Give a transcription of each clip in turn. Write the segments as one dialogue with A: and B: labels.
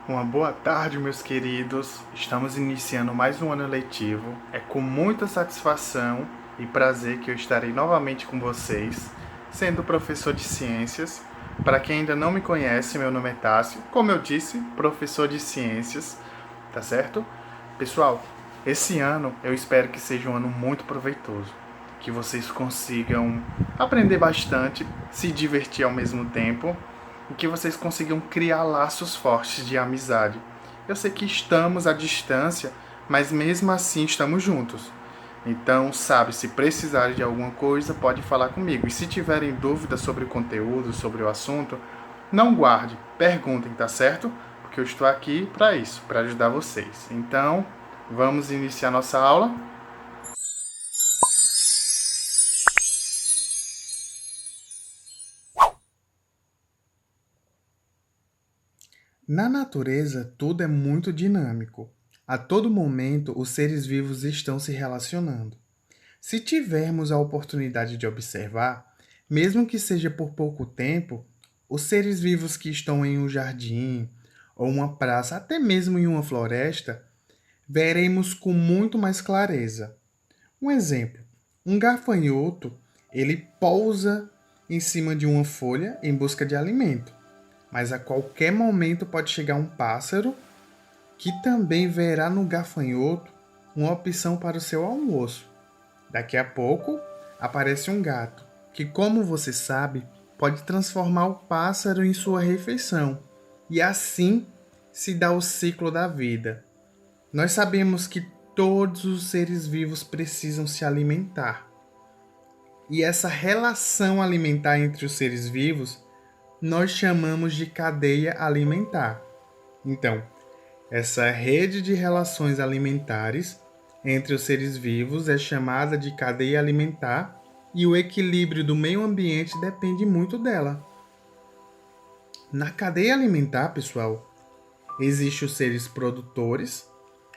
A: Uma boa tarde, meus queridos. Estamos iniciando mais um ano letivo. É com muita satisfação e prazer que eu estarei novamente com vocês, sendo professor de ciências. Para quem ainda não me conhece, meu nome é Tássio. Como eu disse, professor de ciências, tá certo? Pessoal, esse ano eu espero que seja um ano muito proveitoso, que vocês consigam aprender bastante, se divertir ao mesmo tempo e que vocês consigam criar laços fortes de amizade. Eu sei que estamos à distância, mas mesmo assim estamos juntos. Então, sabe, se precisarem de alguma coisa, pode falar comigo. E se tiverem dúvidas sobre o conteúdo, sobre o assunto, não guarde, perguntem, tá certo? Porque eu estou aqui para isso, para ajudar vocês. Então, vamos iniciar nossa aula? Na natureza, tudo é muito dinâmico. A todo momento, os seres vivos estão se relacionando. Se tivermos a oportunidade de observar, mesmo que seja por pouco tempo, os seres vivos que estão em um jardim ou uma praça, até mesmo em uma floresta, veremos com muito mais clareza. Um exemplo: um gafanhoto, ele pousa em cima de uma folha em busca de alimento, mas a qualquer momento pode chegar um pássaro que também verá no gafanhoto uma opção para o seu almoço. Daqui a pouco aparece um gato, que, como você sabe, pode transformar o pássaro em sua refeição, e assim se dá o ciclo da vida. Nós sabemos que todos os seres vivos precisam se alimentar, e essa relação alimentar entre os seres vivos nós chamamos de cadeia alimentar. Então, essa rede de relações alimentares entre os seres vivos é chamada de cadeia alimentar e o equilíbrio do meio ambiente depende muito dela. Na cadeia alimentar, pessoal, existem os seres produtores,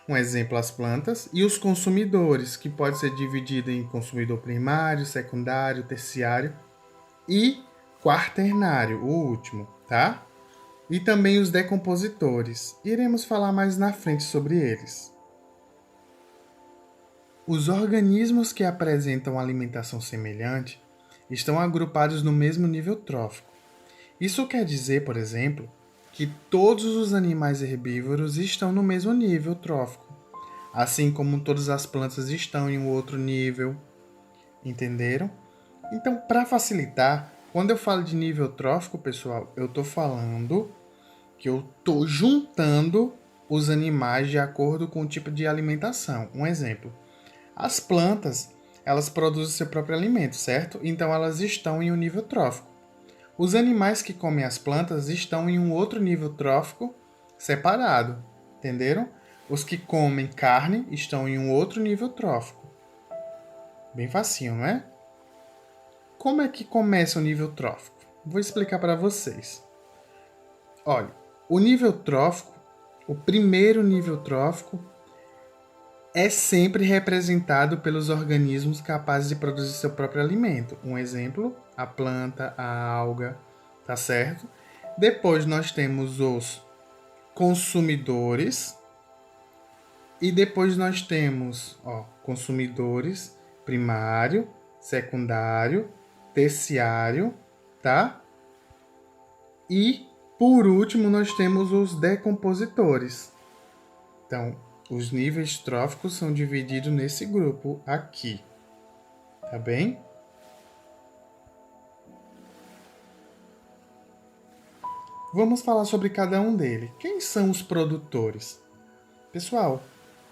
A: um exemplo as plantas, e os consumidores, que pode ser dividido em consumidor primário, secundário, terciário e quaternário, o último, tá? E também os decompositores. Iremos falar mais na frente sobre eles. Os organismos que apresentam alimentação semelhante estão agrupados no mesmo nível trófico. Isso quer dizer, por exemplo, que todos os animais herbívoros estão no mesmo nível trófico, assim como todas as plantas estão em um outro nível. Entenderam? Então, para facilitar, quando eu falo de nível trófico, pessoal, eu estou falando que eu estou juntando os animais de acordo com o tipo de alimentação. Um exemplo: as plantas, elas produzem seu próprio alimento, certo? Então elas estão em um nível trófico. Os animais que comem as plantas estão em um outro nível trófico separado, entenderam? Os que comem carne estão em um outro nível trófico. Bem facinho, não é? Como é que começa o nível trófico? Vou explicar para vocês. Olha, o nível trófico, o primeiro nível trófico, é sempre representado pelos organismos capazes de produzir seu próprio alimento. Um exemplo, a planta, a alga, tá certo? Depois nós temos os consumidores e depois nós temos, consumidores primário, secundário, terciário, tá? E por último nós temos os decompositores. Então, os níveis tróficos são divididos nesse grupo aqui, tá bem? Vamos falar sobre cada um deles. Quem são os produtores? Pessoal,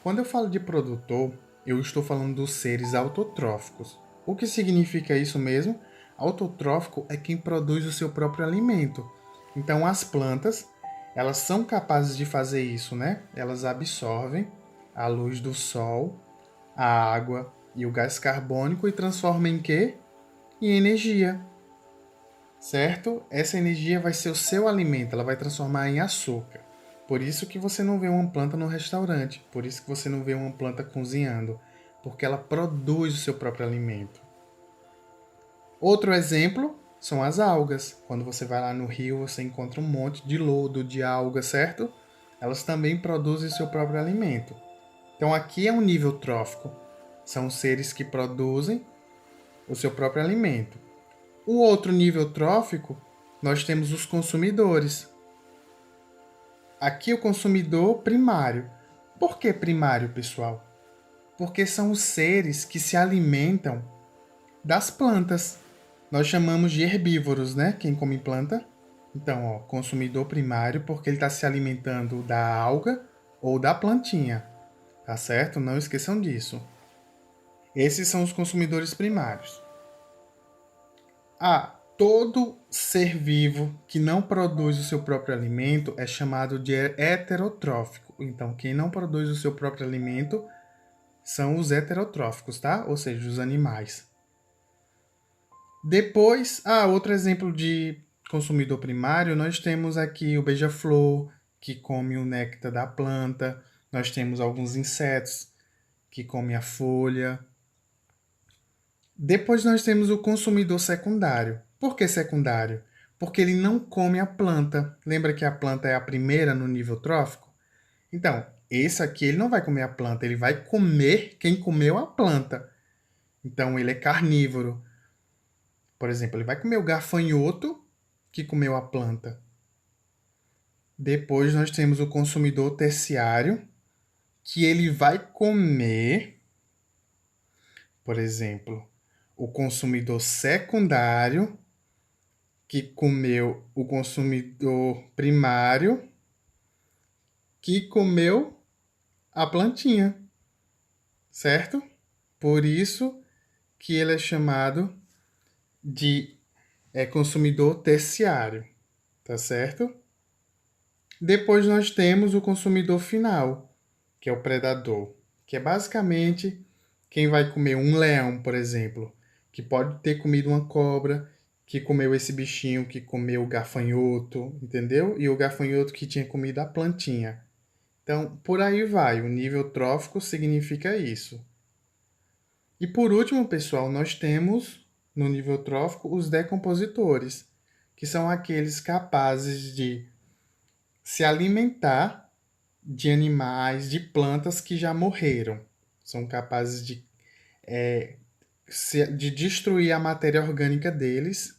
A: quando eu falo de produtor, eu estou falando dos seres autotróficos. O que significa isso mesmo? Autotrófico é quem produz o seu próprio alimento. Então, as plantas, elas são capazes de fazer isso, né? Elas absorvem a luz do sol, a água e o gás carbônico e transformam em quê? Em energia, certo? Essa energia vai ser o seu alimento, ela vai transformar em açúcar. Por isso que você não vê uma planta no restaurante, por isso que você não vê uma planta cozinhando, porque ela produz o seu próprio alimento. Outro exemplo são as algas. Quando você vai lá no rio, você encontra um monte de lodo, de alga, certo? elas também produzem seu próprio alimento. Então aqui é um nível trófico. São seres que produzem o seu próprio alimento. O outro nível trófico, nós temos os consumidores. Aqui o consumidor primário. Por que primário, pessoal? Porque são os seres que se alimentam das plantas. Nós chamamos de herbívoros, né? Quem come planta. Então, ó, consumidor primário porque ele está se alimentando da alga ou da plantinha. Tá certo? Não esqueçam disso. Esses são os consumidores primários. Todo ser vivo que não produz o seu próprio alimento é chamado de heterotrófico. Então, quem não produz o seu próprio alimento são os heterotróficos, tá? Ou seja, os animais. Depois, outro exemplo de consumidor primário, nós temos aqui o beija-flor, que come o néctar da planta. Nós temos alguns insetos que comem a folha. Depois nós temos o consumidor secundário. Por que secundário? Porque ele não come a planta. Lembra que a planta é a primeira no nível trófico? Então, esse aqui ele não vai comer a planta, ele vai comer quem comeu a planta. Então, ele é carnívoro. Por exemplo, ele vai comer o gafanhoto que comeu a planta. Depois nós temos o consumidor terciário, que ele vai comer, por exemplo, o consumidor secundário, que comeu o consumidor primário, que comeu a plantinha, certo? Por isso que ele é chamado de consumidor terciário, tá certo? Depois nós temos o consumidor final, que é o predador, que é basicamente quem vai comer um leão, por exemplo, que pode ter comido uma cobra, que comeu esse bichinho, que comeu o gafanhoto, entendeu? E o gafanhoto que tinha comido a plantinha. Então, por aí vai. O nível trófico significa isso. E por último, pessoal, nós temos no nível trófico os decompositores, que são aqueles capazes de se alimentar de animais, de plantas que já morreram. São capazes de destruir a matéria orgânica deles,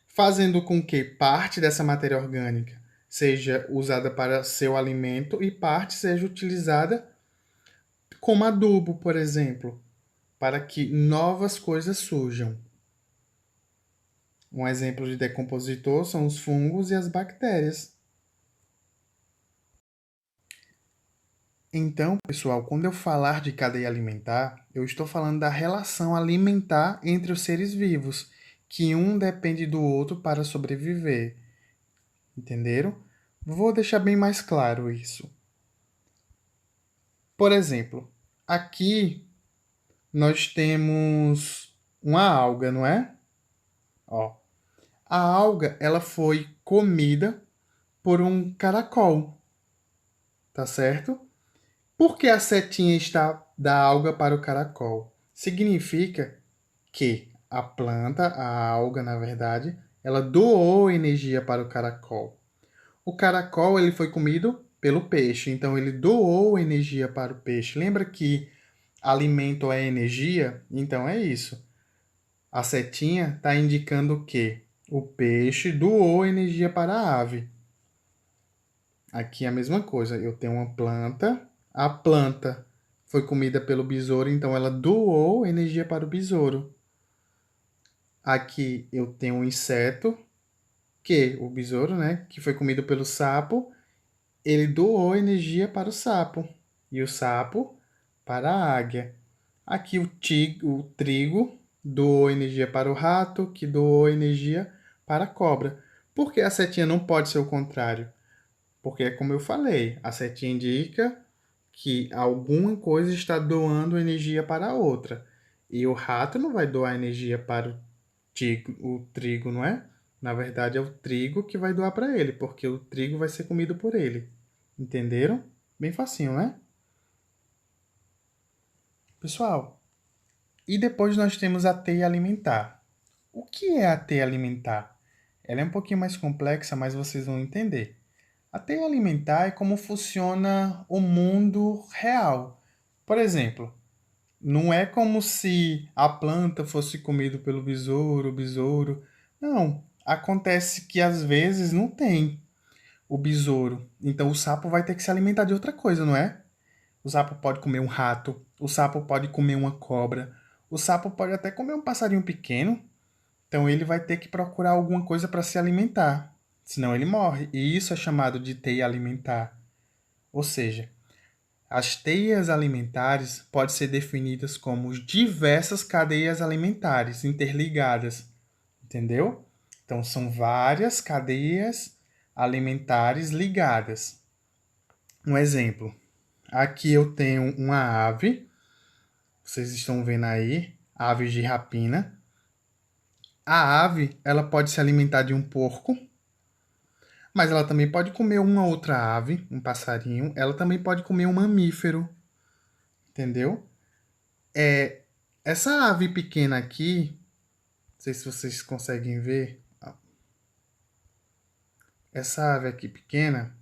A: fazendo com que parte dessa matéria orgânica seja usada para seu alimento e parte seja utilizada como adubo, por exemplo, para que novas coisas surjam. Um exemplo de decompositor são os fungos e as bactérias. Então, pessoal, quando eu falar de cadeia alimentar, eu estou falando da relação alimentar entre os seres vivos, que um depende do outro para sobreviver. Entenderam? Vou deixar bem mais claro isso. Por exemplo, aqui nós temos uma alga, não é? Ó, a alga, ela foi comida por um caracol, tá certo? Por que a setinha está da alga para o caracol? Significa que a planta, a alga, na verdade, ela doou energia para o caracol. O caracol ele foi comido pelo peixe, então ele doou energia para o peixe. Lembra que alimento é energia? Então é isso. A setinha está indicando que o peixe doou energia para a ave. Aqui é a mesma coisa. Eu tenho uma planta. A planta foi comida pelo besouro, então ela doou energia para o besouro. Aqui eu tenho um inseto, que o besouro, né, que foi comido pelo sapo, ele doou energia para o sapo. E o sapo para a águia. Aqui o trigo doou energia para o rato, que doou energia para a cobra. Por que a setinha não pode ser o contrário? Porque, como eu falei, a setinha indica que alguma coisa está doando energia para a outra. E o rato não vai doar energia para o trigo, não é? Na verdade, é o trigo que vai doar para ele, porque o trigo vai ser comido por ele. Entenderam? Bem facinho, né? Pessoal, e depois nós temos a teia alimentar. O que é a teia alimentar? Ela é um pouquinho mais complexa, mas vocês vão entender. A teia alimentar é como funciona o mundo real. Por exemplo, não é como se a planta fosse comida pelo besouro, o besouro. Não. Acontece que às vezes não tem o besouro. Então o sapo vai ter que se alimentar de outra coisa, não é? O sapo pode comer um rato, o sapo pode comer uma cobra, o sapo pode até comer um passarinho pequeno. Então ele vai ter que procurar alguma coisa para se alimentar, senão ele morre. E isso é chamado de teia alimentar. Ou seja, as teias alimentares podem ser definidas como diversas cadeias alimentares interligadas, entendeu? Então são várias cadeias alimentares ligadas. Um exemplo, aqui eu tenho uma ave, vocês estão vendo aí, aves de rapina. A ave, ela pode se alimentar de um porco, mas ela também pode comer uma outra ave, um passarinho. Ela também pode comer um mamífero, entendeu? É, essa ave pequena aqui, não sei se vocês conseguem ver, essa ave aqui pequena,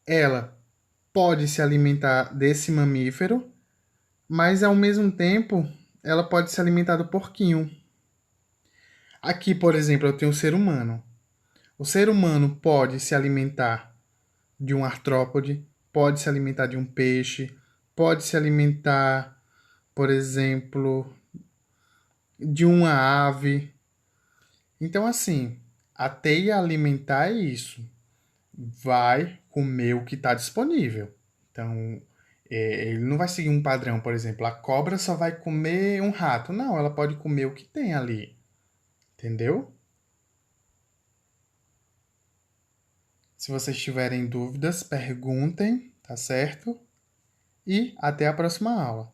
A: ela pode se alimentar desse mamífero, mas ao mesmo tempo ela pode se alimentar do porquinho. Aqui, por exemplo, eu tenho o ser humano. O ser humano pode se alimentar de um artrópode, pode se alimentar de um peixe, pode se alimentar, por exemplo, de uma ave. Então, assim, a teia alimentar é isso. Vai comer o que está disponível. Então, ele não vai seguir um padrão, por exemplo, a cobra só vai comer um rato. Não, ela pode comer o que tem ali. Entendeu? Se vocês tiverem dúvidas, perguntem, tá certo? E até a próxima aula.